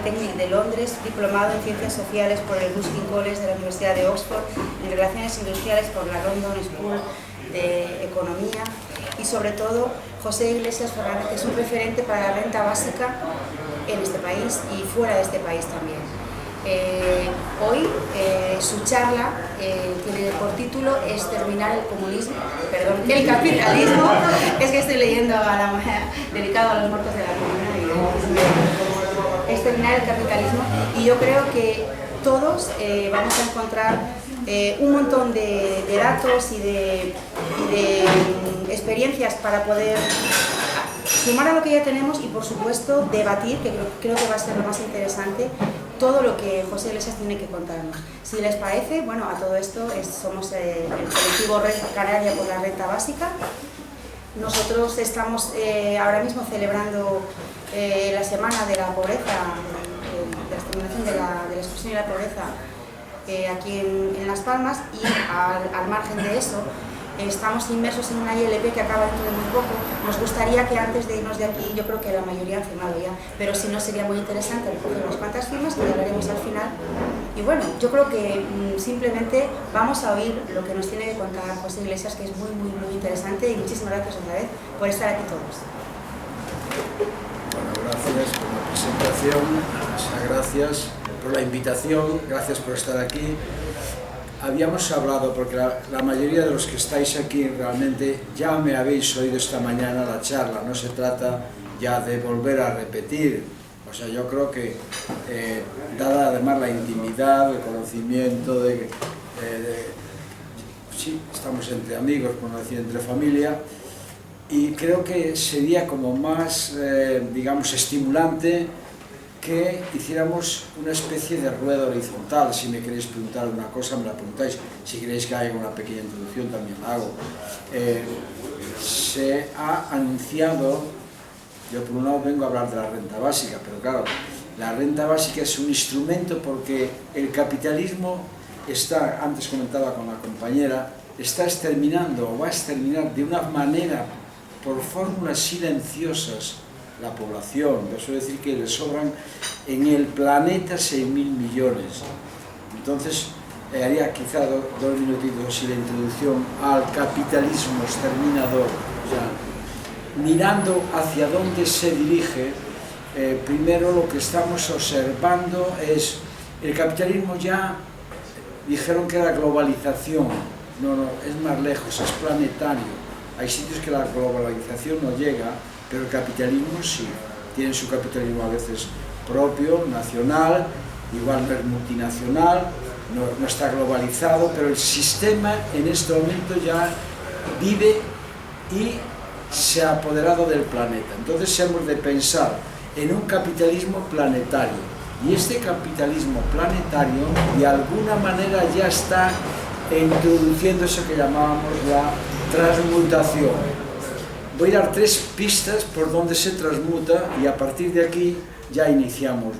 Polytechnic de Londres, diplomado en Ciencias Sociales por el Ruskin College de la Universidad de Oxford, en Relaciones Industriales por la London School de Economía, y sobre todo José Iglesias Fernández, que es un referente para la renta básica en este país y fuera de este país también. Hoy su charla tiene por título Exterminar el comunismo, perdón, el capitalismo, es que estoy leyendo dedicado a los muertos de la comuna, y exterminar el capitalismo, y yo creo que todos vamos a encontrar un montón de datos y de experiencias para poder sumar a lo que ya tenemos y, por supuesto, debatir, que creo que va a ser lo más interesante, todo lo que José Iglesias tiene que contarnos. Si les parece, bueno, a todo esto somos el colectivo Red Canaria por la Renta Básica. Nosotros estamos ahora mismo celebrando la Semana de la Pobreza, de la exterminación de la exclusión y la pobreza aquí en Las Palmas, y al margen de eso estamos inmersos en una ILP que acaba dentro de muy poco. Nos gustaría que antes de irnos de aquí, yo creo que la mayoría han firmado ya, pero si no sería muy interesante recoger unas cuantas firmas que hablaremos al final. Y bueno, yo creo que simplemente vamos a oír lo que nos tiene que contar José Iglesias, que es muy interesante, y muchísimas gracias otra vez por estar aquí todos. Bueno, gracias por la presentación, muchas gracias por la invitación, gracias por estar aquí. Habíamos hablado, porque la mayoría de los que estáis aquí realmente ya me habéis oído esta mañana la charla, no se trata ya de volver a repetir. O sea, yo creo que, dada además la intimidad, el conocimiento sí, estamos entre amigos, por no decir entre familia, y creo que sería como más, digamos, estimulante que hiciéramos una especie de rueda horizontal. Si me queréis preguntar alguna cosa, me la preguntáis. Si queréis que haga una pequeña introducción, también la hago. Se ha anunciado, yo por un lado vengo a hablar de la renta básica, pero claro, la renta básica es un instrumento porque el capitalismo está, antes comentaba con la compañera, está exterminando o va a exterminar de una manera, por fórmulas silenciosas, la población. Yo suelo decir que le sobran en el planeta 6.000 millones. Entonces, haría quizá dos minutitos y la introducción al capitalismo exterminador. O sea, mirando hacia dónde se dirige, primero lo que estamos observando es el capitalismo. Ya dijeron que era globalización. No, es más lejos, es planetario. Hay sitios que la globalización no llega, pero el capitalismo sí, tiene su capitalismo a veces propio, nacional, igual no es multinacional, no está globalizado, pero el sistema en este momento ya vive y se ha apoderado del planeta. Entonces hemos de pensar en un capitalismo planetario, y este capitalismo planetario de alguna manera ya está introduciendo eso que llamábamos la transmutación. Voy a dar 3 pistas por donde se transmuta, y a partir de aquí ya iniciamos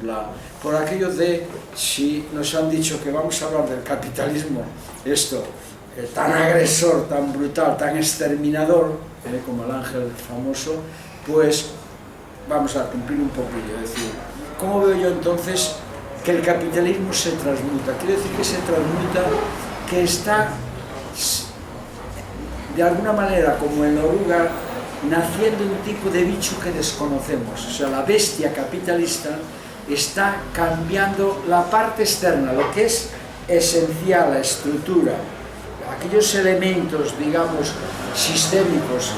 por aquello de, si nos han dicho que vamos a hablar del capitalismo, esto, tan agresor, tan brutal, tan exterminador, como el ángel famoso, pues vamos a cumplir un poquillo. Es decir, ¿cómo veo yo entonces que el capitalismo se transmuta? Quiere decir que se transmuta, que está de alguna manera, como en la oruga, naciendo un tipo de bicho que desconocemos. O sea, la bestia capitalista está cambiando la parte externa, lo que es esencial, la estructura, aquellos elementos, digamos, sistémicos,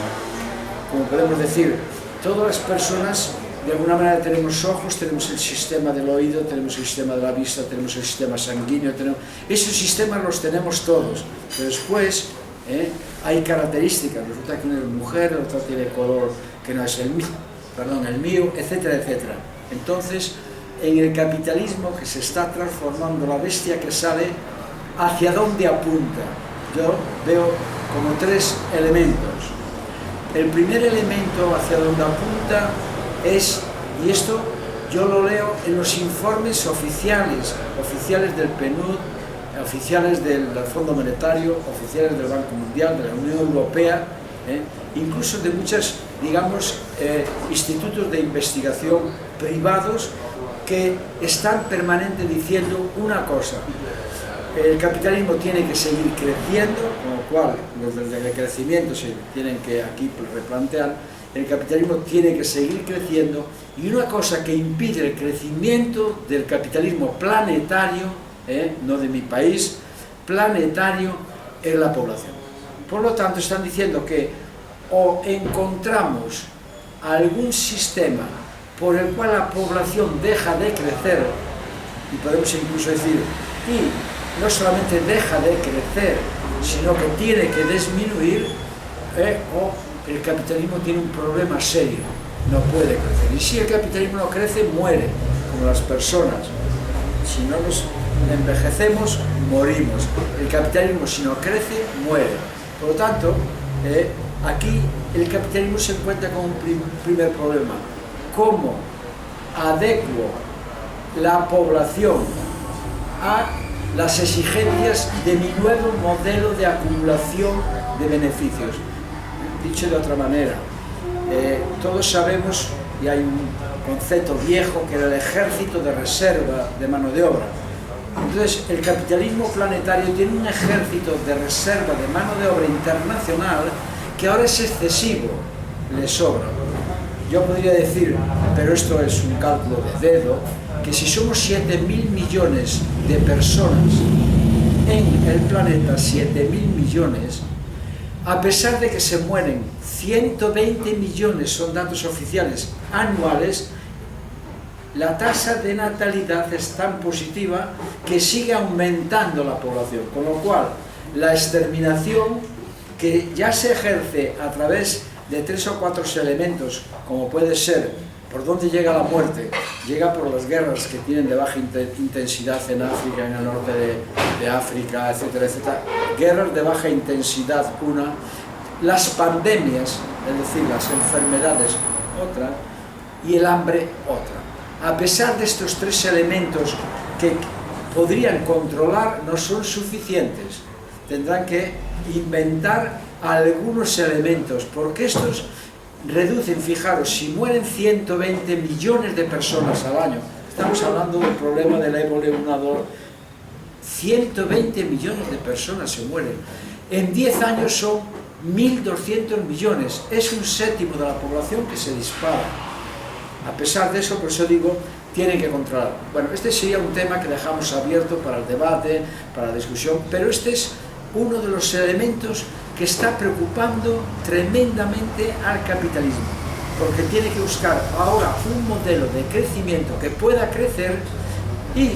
como podemos decir, todas las personas, de alguna manera tenemos ojos, tenemos el sistema del oído, tenemos el sistema de la vista, tenemos el sistema sanguíneo, esos sistemas los tenemos todos, pero después hay características, resulta que una es mujer, la otra tiene color que no es el mío, etcétera, etcétera. Entonces, en el capitalismo que se está transformando, la bestia que sale, ¿hacia dónde apunta? Yo veo como 3 elementos. El primer elemento hacia donde apunta es, y esto yo lo leo en los informes oficiales del PNUD, oficiales del Fondo Monetario, oficiales del Banco Mundial, de la Unión Europea, incluso de muchos, digamos, institutos de investigación privados que están permanente diciendo una cosa: el capitalismo tiene que seguir creciendo, con lo cual los del crecimiento se tienen que aquí replantear. El capitalismo tiene que seguir creciendo, y una cosa que impide el crecimiento del capitalismo planetario, no de mi país, planetario, es la población. Por lo tanto, están diciendo que o encontramos algún sistema por el cual la población deja de crecer, y podemos incluso decir, y no solamente deja de crecer, sino que tiene que disminuir, o el capitalismo tiene un problema serio, no puede crecer. Y si el capitalismo no crece, muere, como las personas. Si no nos envejecemos, morimos. El capitalismo, si no crece, muere. Por lo tanto, aquí el capitalismo se encuentra con un primer problema: ¿cómo adecuo la población a las exigencias de mi nuevo modelo de acumulación de beneficios? Dicho de otra manera, todos sabemos, y hay un concepto viejo, que era el ejército de reserva de mano de obra. Entonces, el capitalismo planetario tiene un ejército de reserva de mano de obra internacional que ahora es excesivo, le sobra. Yo podría decir, pero esto es un cálculo de dedo, que si somos 7.000 millones de personas en el planeta, 7.000 millones, a pesar de que se mueren 120 millones, son datos oficiales, anuales, la tasa de natalidad es tan positiva que sigue aumentando la población, con lo cual la exterminación, que ya se ejerce a través de 3 o 4 elementos, como puede ser, ¿por dónde llega la muerte? Llega por las guerras que tienen de baja intensidad en África, en el norte de África, etcétera, etcétera. Guerras de baja intensidad, una. Las pandemias, es decir, las enfermedades, otra. Y el hambre, otra. A pesar de estos 3 elementos que podrían controlar, no son suficientes. Tendrán que inventar algunos elementos, porque estos reducen, fijaros, si mueren 120 millones de personas al año, estamos hablando del problema del ébola, 120 millones de personas se mueren, en 10 años son 1.200 millones, es un séptimo de la población que se dispara. A pesar de eso, por eso digo, tienen que controlar. Bueno, este sería un tema que dejamos abierto para el debate, para la discusión, pero este es uno de los elementos que está preocupando tremendamente al capitalismo, porque tiene que buscar ahora un modelo de crecimiento que pueda crecer, y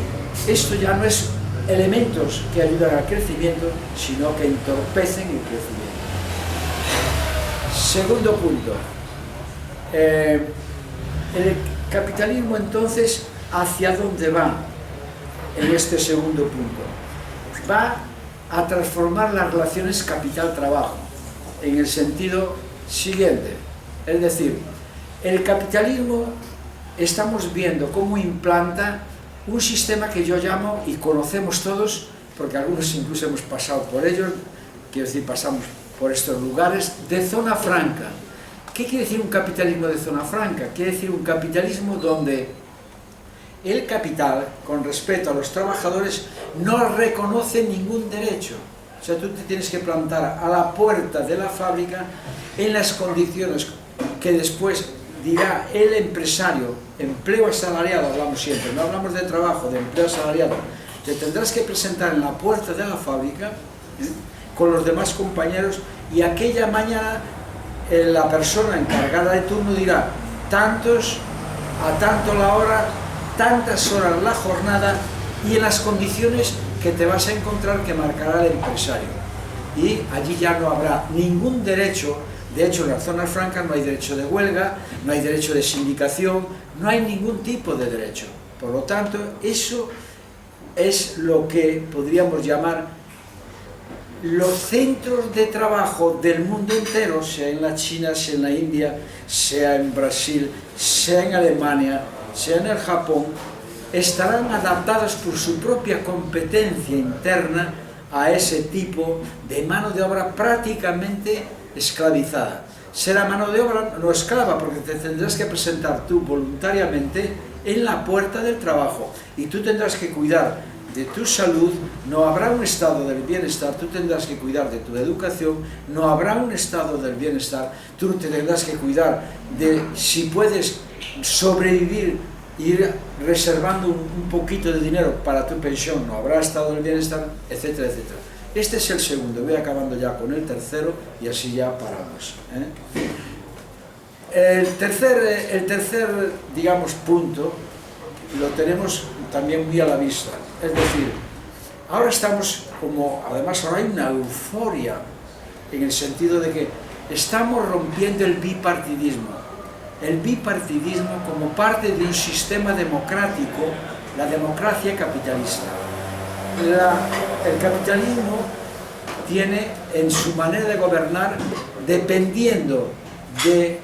esto ya no es elementos que ayudan al crecimiento, sino que entorpecen el crecimiento. Segundo punto, el capitalismo entonces, ¿hacia dónde va en este segundo punto? Va a transformar las relaciones capital-trabajo en el sentido siguiente, es decir, el capitalismo estamos viendo cómo implanta un sistema que yo llamo, y conocemos todos, porque algunos incluso hemos pasado por ellos, quiero decir, pasamos por estos lugares, de zona franca. ¿Qué quiere decir un capitalismo de zona franca? Quiere decir un capitalismo donde el capital, con respecto a los trabajadores, no reconoce ningún derecho. O sea, tú te tienes que plantar a la puerta de la fábrica en las condiciones que después dirá el empresario. Empleo asalariado, hablamos siempre, no hablamos de trabajo, de empleo asalariado. Te tendrás que presentar en la puerta de la fábrica, con los demás compañeros, y aquella mañana la persona encargada de turno dirá: tantos, a tanto la hora, tantas horas la jornada, y en las condiciones que te vas a encontrar, que marcará el empresario. Y allí ya no habrá ningún derecho. De hecho, en las zonas francas no hay derecho de huelga, no hay derecho de sindicación, no hay ningún tipo de derecho. Por lo tanto, eso es lo que podríamos llamar los centros de trabajo del mundo entero, sea en la China, sea en la India, sea en Brasil, sea en Alemania, sea en el Japón, estarán adaptados por su propia competencia interna a ese tipo de mano de obra prácticamente esclavizada. Será mano de obra no esclava, porque te tendrás que presentar tú voluntariamente en la puerta del trabajo y tú tendrás que cuidar de tu salud, no habrá un estado del bienestar, tú tendrás que cuidar de tu educación, no habrá un estado del bienestar, tú te tendrás que cuidar de si puedes sobrevivir, ir reservando un poquito de dinero para tu pensión, no habrá estado del bienestar, etcétera, etcétera. Este es el segundo, voy acabando ya con el tercero y así ya paramos. El tercer, digamos, punto lo tenemos también muy a la vista. Es decir, ahora estamos como, además ahora hay una euforia en el sentido de que estamos rompiendo el bipartidismo. El bipartidismo como parte de un sistema democrático, la democracia capitalista. El capitalismo tiene en su manera de gobernar, dependiendo de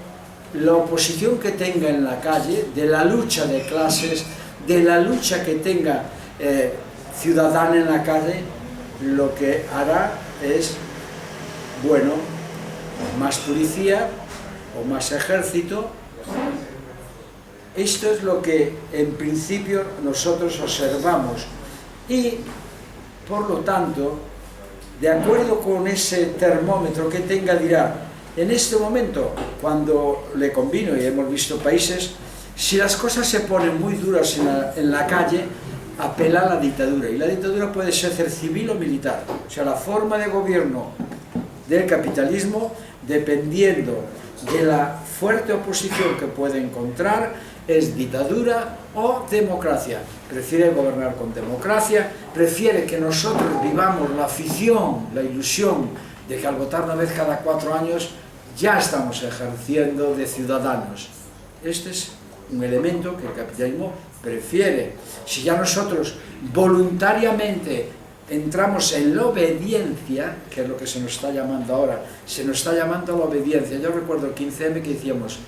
la oposición que tenga en la calle, de la lucha de clases, de la lucha que tenga ciudadana en la calle, lo que hará es, bueno, más policía o más ejército. Esto es lo que en principio nosotros observamos y por lo tanto, de acuerdo con ese termómetro que tenga, dirá, en este momento, cuando le convino, y hemos visto países, si las cosas se ponen muy duras en la calle, apela a la dictadura, y la dictadura puede ser civil o militar, o sea, la forma de gobierno del capitalismo, dependiendo de la fuerte oposición que puede encontrar, es dictadura o democracia. Prefiere gobernar con democracia, prefiere que nosotros vivamos la afición, la ilusión de que al votar una vez cada 4 años ya estamos ejerciendo de ciudadanos. Este es un elemento que el capitalismo prefiere. Si ya nosotros voluntariamente entramos en la obediencia, que es lo que se nos está llamando ahora, se nos está llamando a la obediencia. Yo recuerdo el 15M que decíamos,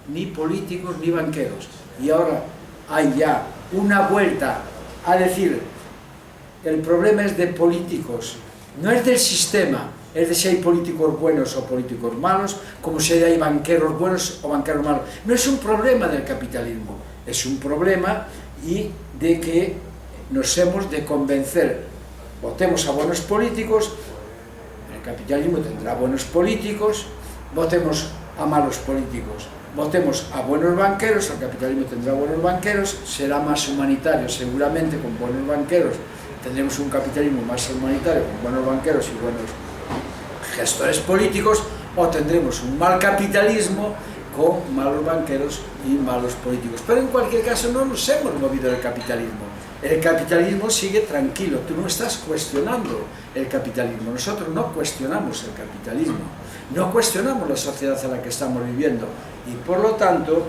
ni políticos ni banqueros, y ahora hay ya una vuelta a decir, el problema es de políticos, no es del sistema, es de si hay políticos buenos o políticos malos, como si hay banqueros buenos o banqueros malos. No es un problema del capitalismo, es un problema y de que nos hemos de convencer. Votemos a buenos políticos, el capitalismo tendrá buenos políticos, votemos a malos políticos, votemos a buenos banqueros, el capitalismo tendrá buenos banqueros, será más humanitario seguramente con buenos banqueros, tendremos un capitalismo más humanitario con buenos banqueros y buenos gestores políticos, o tendremos un mal capitalismo con malos banqueros y malos políticos. Pero en cualquier caso no nos hemos movido del capitalismo. El capitalismo sigue tranquilo, tú no estás cuestionando el capitalismo, nosotros no cuestionamos el capitalismo, no cuestionamos la sociedad en la que estamos viviendo y por lo tanto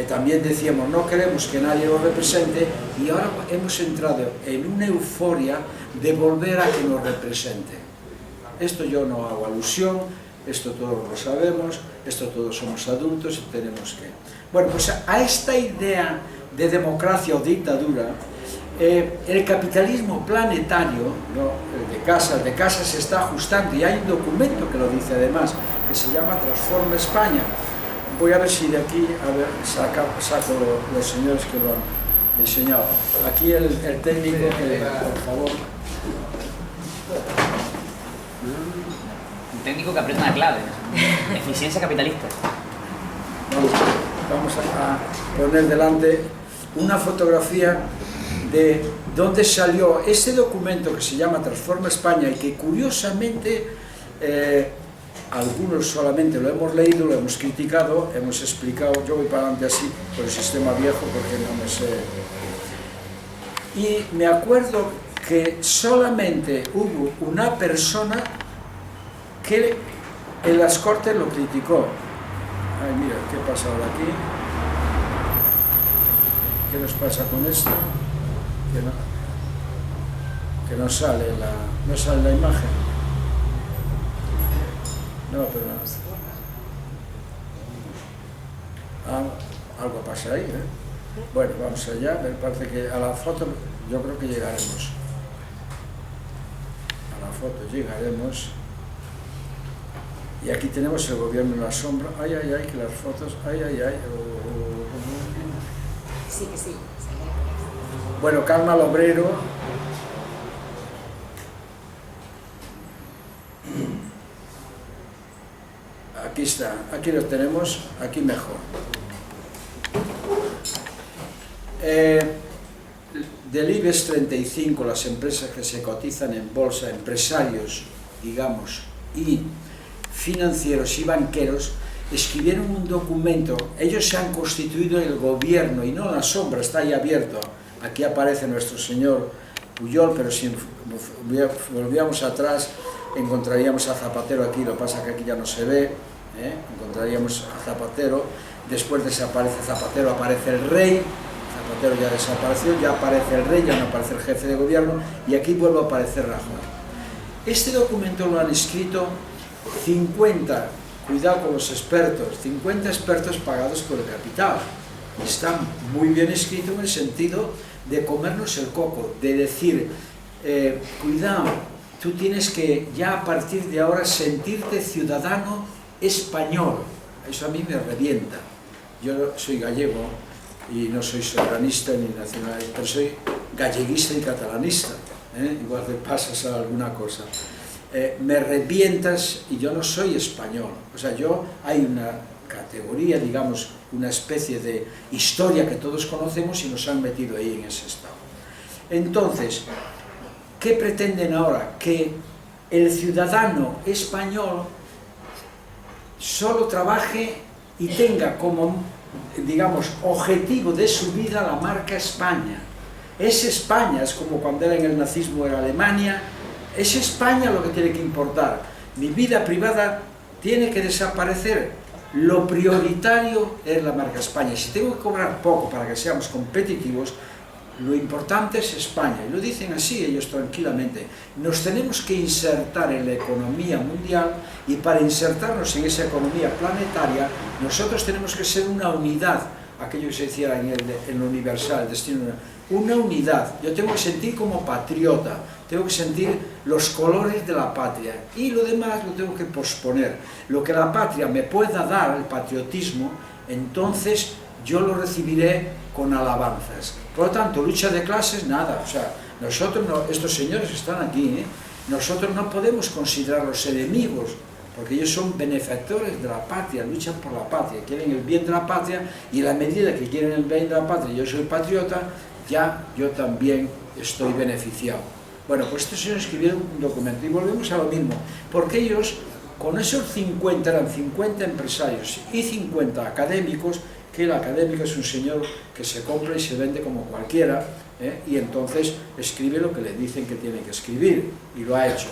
también decíamos no queremos que nadie nos represente y ahora hemos entrado en una euforia de volver a que nos represente. Esto yo no hago alusión, esto todos lo sabemos, esto todos somos adultos y tenemos que... Bueno, pues a esta idea de democracia o dictadura, el capitalismo planetario, ¿no? el de casa se está ajustando y hay un documento que lo dice además, que se llama Transforma España. Voy a ver si de aquí, a ver, saco los señores que lo han diseñado. Aquí el técnico, que, por favor. Un técnico que aprieta una clave, eficiencia capitalista. Vamos a poner delante una fotografía de dónde salió ese documento que se llama Transforma España y que curiosamente algunos solamente lo hemos leído, lo hemos criticado, hemos explicado, yo voy para adelante así por el sistema viejo porque no me sé. Y me acuerdo que solamente hubo una persona que en las Cortes lo criticó. Ay, mira, ¿qué pasa ahora aquí? ¿Qué nos pasa con esto? Que no sale la imagen. No, pero algo pasa ahí, ¿eh? Bueno, vamos allá, me parece que a la foto yo creo que llegaremos. A la foto llegaremos. Y aquí tenemos el gobierno en la sombra. Ay, ay, ay, que las fotos... Ay, ay, ay. sí, que sí. Bueno, calma al obrero. Aquí está, aquí lo tenemos, aquí mejor. Del IBEX 35, las empresas que se cotizan en bolsa, empresarios, digamos, y financieros y banqueros, escribieron un documento. Ellos se han constituido el gobierno, y no en la sombra, está ahí abierto. Aquí aparece nuestro señor Pujol, pero si volvíamos atrás, encontraríamos a Zapatero aquí, lo que pasa es que aquí ya no se ve, encontraríamos a Zapatero, después desaparece Zapatero, aparece el rey, Zapatero ya desapareció, ya aparece el rey, ya no aparece el jefe de gobierno, y aquí vuelve a aparecer Rajoy. Este documento lo han escrito 50, cuidado con los expertos, 50 expertos pagados por el capital. Está muy bien escrito en el sentido de comernos el coco, de decir, cuidado, tú tienes que ya a partir de ahora sentirte ciudadano español. Eso a mí me revienta. Yo soy gallego y no soy soberanista ni nacionalista, pero soy galleguista y catalanista, igual te pasas a alguna cosa. Me revientas y yo no soy español. O sea, hay una categoría, digamos, una especie de historia que todos conocemos y nos han metido ahí en ese estado. Entonces, ¿qué pretenden ahora? Que el ciudadano español solo trabaje y tenga como, digamos, objetivo de su vida la marca España. Es España, es como cuando era en el nazismo era Alemania, es España lo que tiene que importar. Mi vida privada tiene que desaparecer. Lo prioritario es la marca España. Si tengo que cobrar poco para que seamos competitivos, lo importante es España. Y lo dicen así ellos tranquilamente. Nos tenemos que insertar en la economía mundial, y para insertarnos en esa economía planetaria, nosotros tenemos que ser una unidad. Aquello que se decía en lo universal, el destino, una unidad. Yo tengo que sentir como patriota, tengo que sentir los colores de la patria, y lo demás lo tengo que posponer. Lo que la patria me pueda dar, el patriotismo, entonces yo lo recibiré con alabanzas. Por lo tanto, lucha de clases, nada. O sea, nosotros, estos señores que están aquí, nosotros no podemos considerarlos enemigos, porque ellos son benefactores de la patria, luchan por la patria, quieren el bien de la patria, y a la medida que quieren el bien de la patria, yo soy patriota, ya yo también estoy beneficiado. Bueno, pues estos señores escribieron un documento, y volvemos a lo mismo, porque ellos, con esos 50, eran 50 empresarios y 50 académicos, que el académico es un señor que se compra y se vende como cualquiera, y entonces escribe lo que le dicen que tiene que escribir, y lo ha hecho.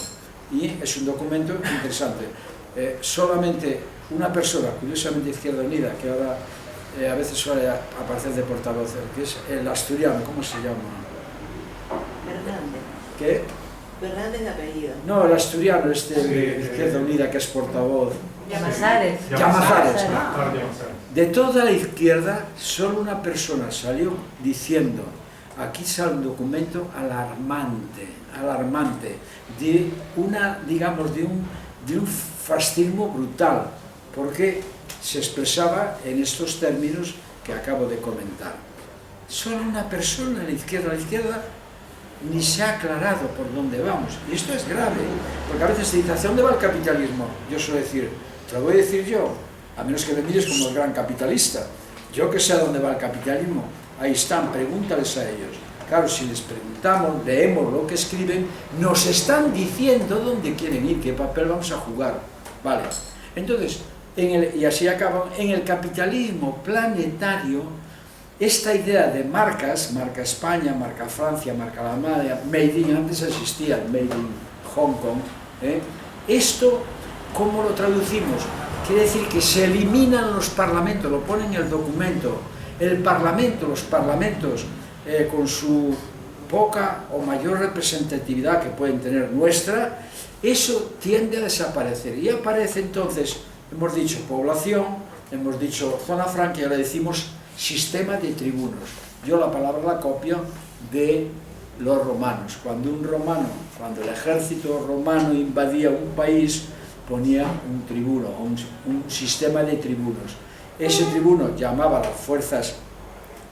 Y es un documento interesante. Solamente una persona, curiosamente Izquierda Unida, que ahora a veces suele aparecer de portavoz, que es el asturiano, ¿cómo se llama? Fernández. ¿Qué? Fernández de apellido. No, el asturiano, de Izquierda Unida, que es portavoz. Llamazares. Llamazares. De toda la izquierda, solo una persona salió diciendo, aquí sale un documento alarmante, de una, digamos, de un fascismo brutal, porque se expresaba en estos términos que acabo de comentar. Solo una persona en la izquierda ni se ha aclarado por dónde vamos, y esto es grave, porque a veces se dice, ¿hacia dónde va el capitalismo? Yo suelo decir, te lo voy a decir yo, a menos que me mires como el gran capitalista, yo que sé a dónde va el capitalismo, ahí están, pregúntales a ellos. Claro, si les preguntamos, leemos lo que escriben, nos están diciendo dónde quieren ir, qué papel vamos a jugar. Vale, entonces, y así acaban, en el capitalismo planetario, esta idea de marcas, marca España, marca Francia, marca Alemania, Made in, antes existía el Made in Hong Kong, esto, ¿cómo lo traducimos? Quiere decir que se eliminan los parlamentos, lo pone en el documento, los parlamentos, con su poca o mayor representatividad que pueden tener nuestra, eso tiende a desaparecer, y aparece entonces, hemos dicho población, hemos dicho zona franca, y ahora decimos sistema de tribunos. Yo la palabra la copio de los romanos. Cuando el ejército romano invadía un país, ponía un tribuno, un sistema de tribunos. Ese tribuno llamaba a las fuerzas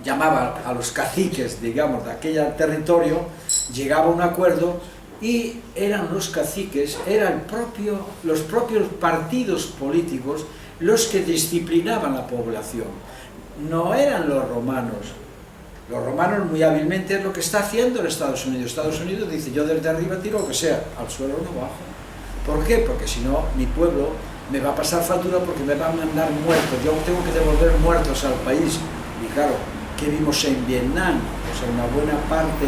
llamaba a los caciques, digamos, de aquel territorio, llegaba a un acuerdo y eran los caciques, eran los propios partidos políticos los que disciplinaban la población, no eran los romanos. Los romanos muy hábilmente es lo que está haciendo en Estados Unidos. Estados Unidos dice, yo desde arriba tiro lo que sea, al suelo no bajo. ¿Por qué? Porque si no, mi pueblo me va a pasar factura porque me va a mandar muertos. Yo tengo que devolver muertos al país. Y claro, ¿qué vimos en Vietnam? O sea, una buena parte,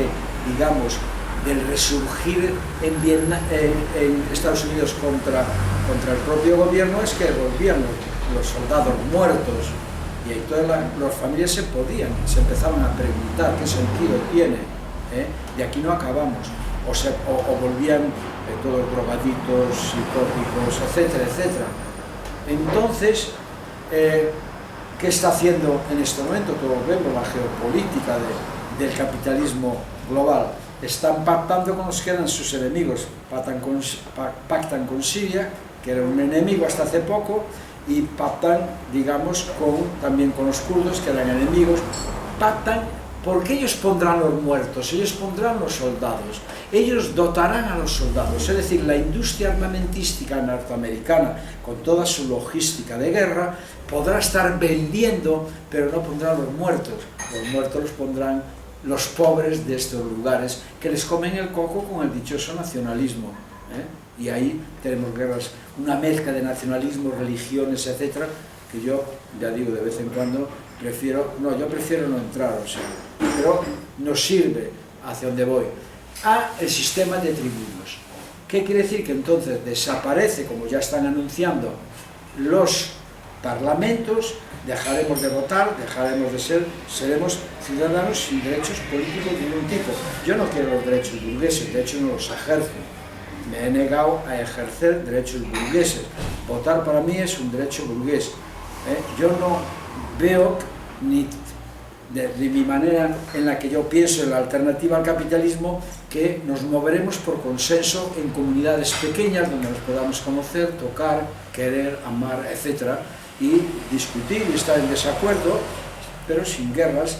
digamos, del resurgir en Estados Unidos contra el propio gobierno es que volvían los soldados muertos. Y ahí todas las familias se empezaban a preguntar qué sentido tiene, de aquí no acabamos, o volvían todos drogaditos, psicóticos, etcétera, etcétera. Entonces, ¿qué está haciendo en este momento? Todos vemos la geopolítica del capitalismo global. Están pactando con los que eran sus enemigos, pactan con Siria, que era un enemigo hasta hace poco, y pactan, digamos, también con los kurdos, que eran enemigos. Pactan porque ellos pondrán los muertos, ellos pondrán los soldados, ellos dotarán a los soldados, es decir, la industria armamentística norteamericana, con toda su logística de guerra, podrá estar vendiendo, pero no pondrá los muertos los pondrán los pobres de estos lugares, que les comen el coco con el dichoso nacionalismo, y ahí tenemos guerras, una mezcla de nacionalismo, religiones, etcétera, que yo, ya digo, de vez en cuando prefiero no entrar, o sea, pero nos sirve hacia donde voy, el sistema de tribunos. ¿Qué quiere decir? Que entonces desaparece, como ya están anunciando, los parlamentos, dejaremos de votar, seremos ciudadanos sin derechos políticos de ningún tipo. Yo no quiero los derechos burgueses, de hecho no los ejerzo. Me he negado a ejercer derechos burgueses. Votar para mí es un derecho burgués. Yo no veo ni de mi manera en la que yo pienso en la alternativa al capitalismo, que nos moveremos por consenso en comunidades pequeñas donde nos podamos conocer, tocar, querer, amar, etc. Y discutir y estar en desacuerdo, pero sin guerras,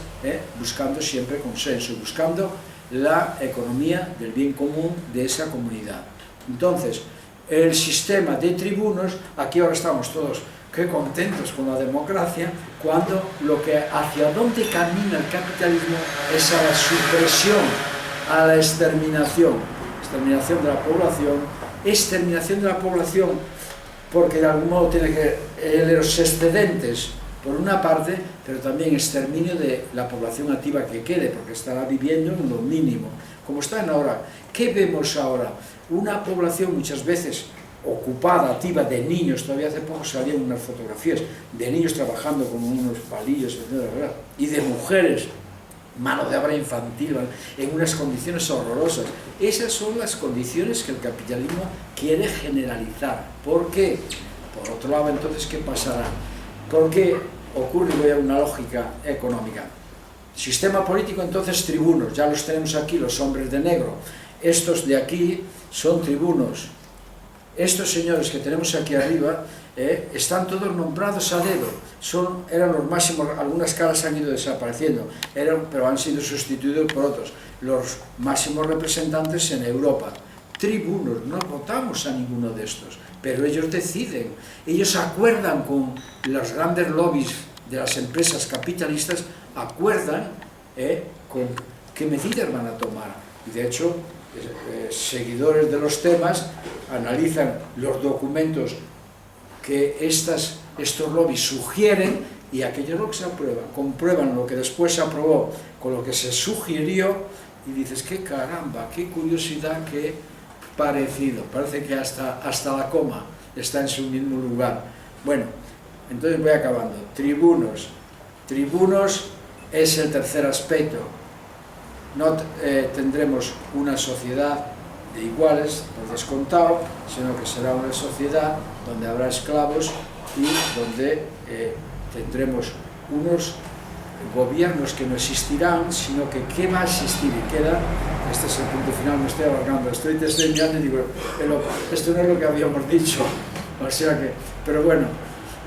buscando siempre consenso, buscando la economía del bien común de esa comunidad. Entonces, el sistema de tribunos, aquí ahora estamos todos qué contentos con la democracia, cuando hacia dónde camina el capitalismo es a la supresión, a la exterminación de la población, porque de algún modo tiene que los excedentes por una parte, pero también exterminio de la población activa que quede, porque estará viviendo en lo mínimo. Como están ahora, ¿qué vemos ahora? Una población muchas veces ocupada, activa, de niños. Todavía hace poco salían unas fotografías de niños trabajando con unos palillos, etc., y de mujeres, mano de obra infantil, en unas condiciones horrorosas. Esas son las condiciones que el capitalismo quiere generalizar. ¿Por qué? Por otro lado, entonces, ¿qué pasará? Porque ocurre, voy a una lógica económica. Sistema político, entonces, tribunos. Ya los tenemos aquí, los hombres de negro. Estos de aquí son tribunos. Estos señores que tenemos aquí arriba están todos nombrados a dedo. Eran los máximos, algunas caras han ido desapareciendo, pero han sido sustituidos por otros. Los máximos representantes en Europa. Tribunos, no votamos a ninguno de estos, pero ellos deciden. Ellos acuerdan con los grandes lobbies de las empresas capitalistas, acuerdan con qué medidas van a tomar. Y de hecho, seguidores de los temas analizan los documentos que estos lobbies sugieren, y aquello es lo que se aprueba, comprueban lo que después se aprobó con lo que se sugirió, y dices, qué caramba, qué curiosidad, qué parecido, parece que hasta la coma está en su mismo lugar. Bueno, entonces voy acabando. Tribunos es el tercer aspecto. No tendremos una sociedad de iguales, por descontado, sino que será una sociedad donde habrá esclavos y donde tendremos unos gobiernos que no existirán, sino que ¿qué va a existir? Y queda, este es el punto final, me estoy alargando, te estoy enviando y digo, esto no es lo que habíamos dicho, o sea que, pero bueno,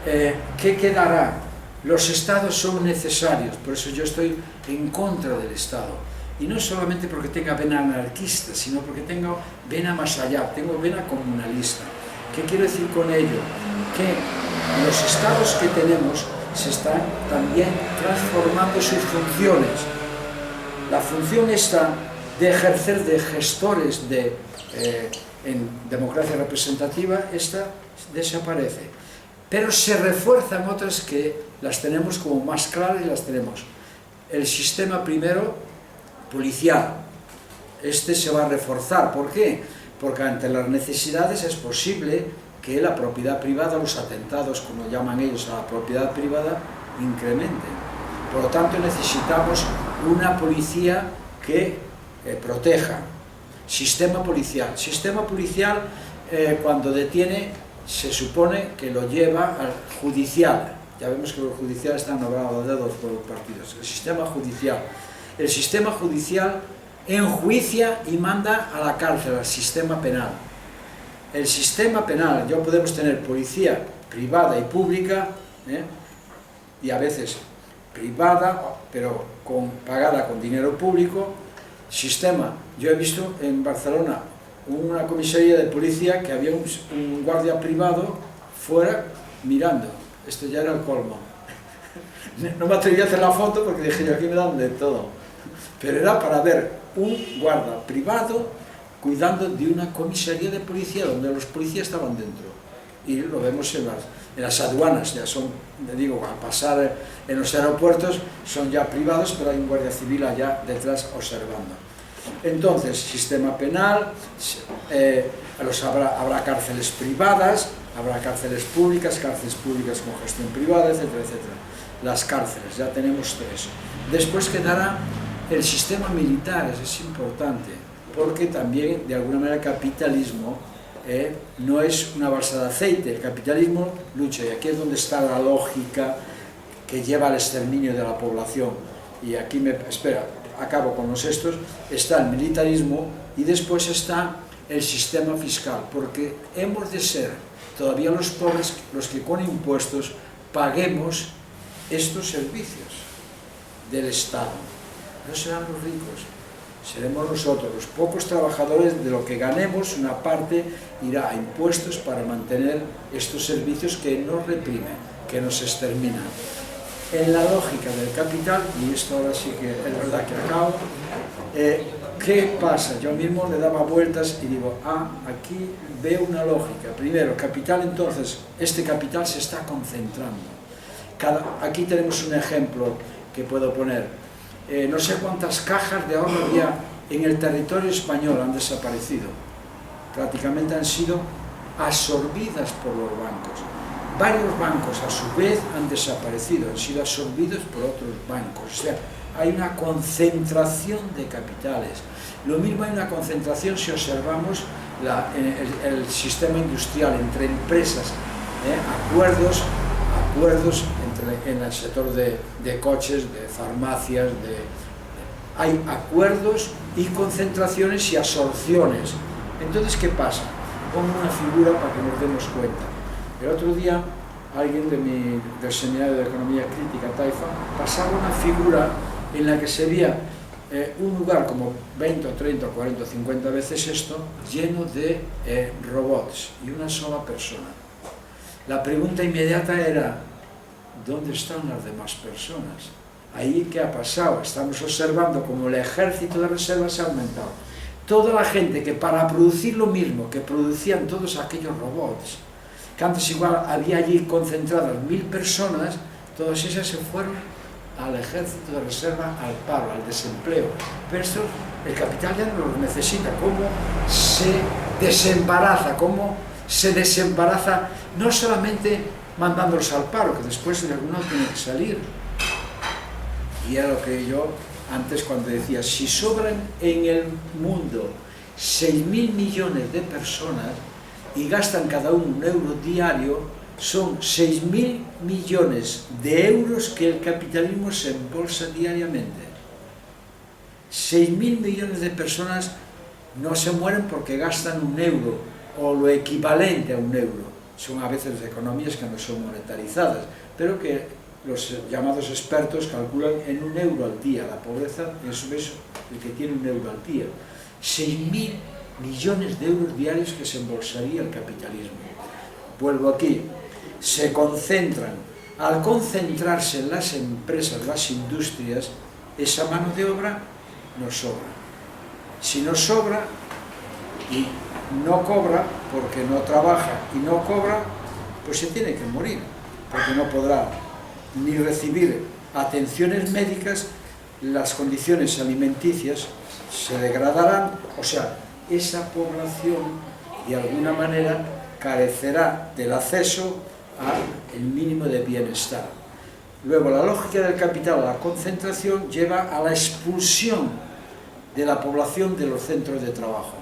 ¿qué quedará? Los estados son necesarios, por eso yo estoy en contra del Estado. Y no solamente porque tenga vena anarquista, sino porque tengo vena más allá, tengo vena comunalista. ¿Qué quiero decir con ello? Que los estados que tenemos se están también transformando sus funciones. La función esta de ejercer de gestores en democracia representativa, esta desaparece. Pero se refuerzan otras que las tenemos como más claras y las tenemos. El sistema primero, policial, este se va a reforzar. ¿Por qué? Porque ante las necesidades es posible que la propiedad privada, los atentados, como llaman ellos a la propiedad privada, incrementen. Por lo tanto, necesitamos una policía que proteja. Sistema policial. Sistema policial, cuando detiene, se supone que lo lleva al judicial. Ya vemos que los judiciales están nombrados a dedos por los partidos. El sistema judicial. El sistema judicial enjuicia y manda a la cárcel, al sistema penal. El sistema penal, ya podemos tener policía privada y pública, y a veces privada, pero pagada con dinero público. Sistema, yo he visto en Barcelona una comisaría de policía que había un guardia privado fuera mirando. Esto ya era el colmo. No me atreví a hacer la foto porque dije yo, aquí me dan de todo. Pero era para ver un guarda privado cuidando de una comisaría de policía donde los policías estaban dentro. Y lo vemos en las aduanas, ya son, le digo, al pasar en los aeropuertos son ya privados, pero hay un guardia civil allá detrás observando. Entonces, sistema penal, habrá cárceles privadas, habrá cárceles públicas con gestión privada, etcétera, etcétera. Las cárceles, ya tenemos 3. Después quedará el sistema militar, eso es importante, porque también, de alguna manera, el capitalismo no es una balsa de aceite, el capitalismo lucha, y aquí es donde está la lógica que lleva al exterminio de la población. Y aquí acabo con los estos, está el militarismo y después está el sistema fiscal, porque hemos de ser todavía los pobres los que con impuestos paguemos estos servicios del Estado. No serán los ricos, seremos nosotros, los pocos trabajadores. De lo que ganemos, una parte irá a impuestos para mantener estos servicios que nos reprimen, que nos exterminan. En la lógica del capital, y esto ahora sí que es verdad que acabo, ¿qué pasa? Yo mismo le daba vueltas y digo, aquí veo una lógica. Primero, el capital, entonces, este capital se está concentrando. Aquí tenemos un ejemplo que puedo poner. No sé cuántas cajas de ahorro había en el territorio español, han desaparecido. Prácticamente han sido absorbidas por los bancos. Varios bancos a su vez han desaparecido, han sido absorbidos por otros bancos. O sea, hay una concentración de capitales. Lo mismo hay una concentración si observamos el sistema industrial entre empresas, acuerdos en el sector de coches, de farmacias, hay acuerdos y concentraciones y absorciones. Entonces, ¿qué pasa? Pongo una figura para que nos demos cuenta. El otro día, alguien del Seminario de Economía Crítica, Taifa, pasaba una figura en la que se veía un lugar como 20 o 30 o 40 o 50 veces esto, lleno de robots y una sola persona. La pregunta inmediata era, ¿dónde están las demás personas? Ahí, ¿qué ha pasado? Estamos observando cómo el ejército de reserva se ha aumentado. Toda la gente que para producir lo mismo que producían todos aquellos robots, que antes igual había allí concentradas 1000 personas, todas esas se fueron al ejército de reserva, al paro, al desempleo. Pero esto, el capital ya no lo necesita. ¿Cómo se desembaraza? No solamente mandándolos al paro, que después de alguno tiene que salir. Y era lo que yo antes cuando decía, si sobran en el mundo 6.000 millones de personas y gastan cada uno un euro diario, son 6.000 millones de euros que el capitalismo se embolsa diariamente. 6.000 millones de personas no se mueren porque gastan un euro o lo equivalente a un euro. Son a veces economías que no son monetarizadas, pero que los llamados expertos calculan en 1 euro al día. La pobreza es el que tiene 1 euro al día. 6.000 millones de euros diarios que se embolsaría el capitalismo. Vuelvo aquí, se concentran. Al concentrarse en las empresas, las industrias, esa mano de obra nos sobra. Si nos sobra y no cobra, porque no trabaja y no cobra, pues se tiene que morir, porque no podrá ni recibir atenciones médicas, las condiciones alimenticias se degradarán, o sea, esa población de alguna manera carecerá del acceso al mínimo de bienestar. Luego, la lógica del capital a la concentración lleva a la expulsión de la población de los centros de trabajo.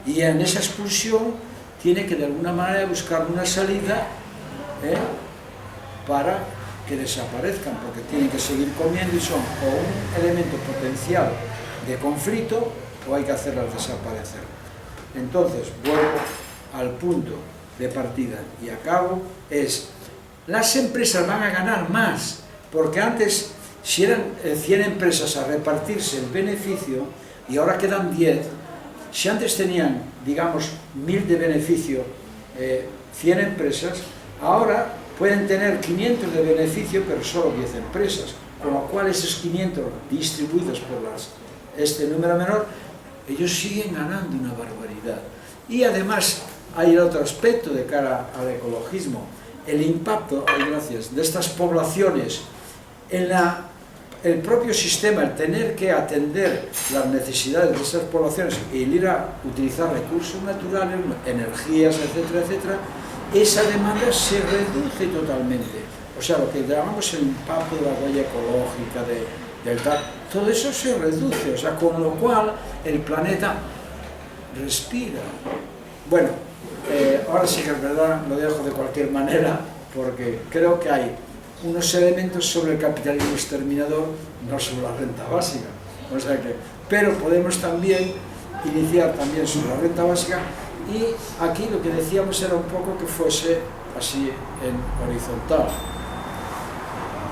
Y en esa expulsión tiene que de alguna manera buscar una salida para que desaparezcan, porque tienen que seguir comiendo y son o un elemento potencial de conflicto o hay que hacerlas desaparecer. Entonces, vuelvo al punto de partida y acabo, las empresas van a ganar más, porque antes, si eran 100 empresas a repartirse el beneficio y ahora quedan 10, si antes tenían, digamos, 1000 de beneficio 100 empresas, ahora pueden tener 500 de beneficio, pero solo 10 empresas, con lo cual esos 500 distribuidos por este número menor, ellos siguen ganando una barbaridad. Y además hay otro aspecto de cara al ecologismo, el impacto, gracias, de estas poblaciones en el propio sistema, el tener que atender las necesidades de esas poblaciones y el ir a utilizar recursos naturales, energías, etcétera, etcétera, esa demanda se reduce totalmente. O sea, lo que llamamos el impacto de la huella ecológica, del tal, todo eso se reduce, o sea, con lo cual el planeta respira. Bueno, ahora sí que es verdad, lo dejo de cualquier manera, porque creo que hay unos elementos sobre el capitalismo exterminador, no sobre la renta básica. O sea que, pero podemos también iniciar también sobre la renta básica, y aquí lo que decíamos era un poco que fuese así en horizontal.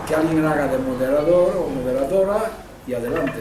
Que alguien haga de moderador o moderadora y adelante.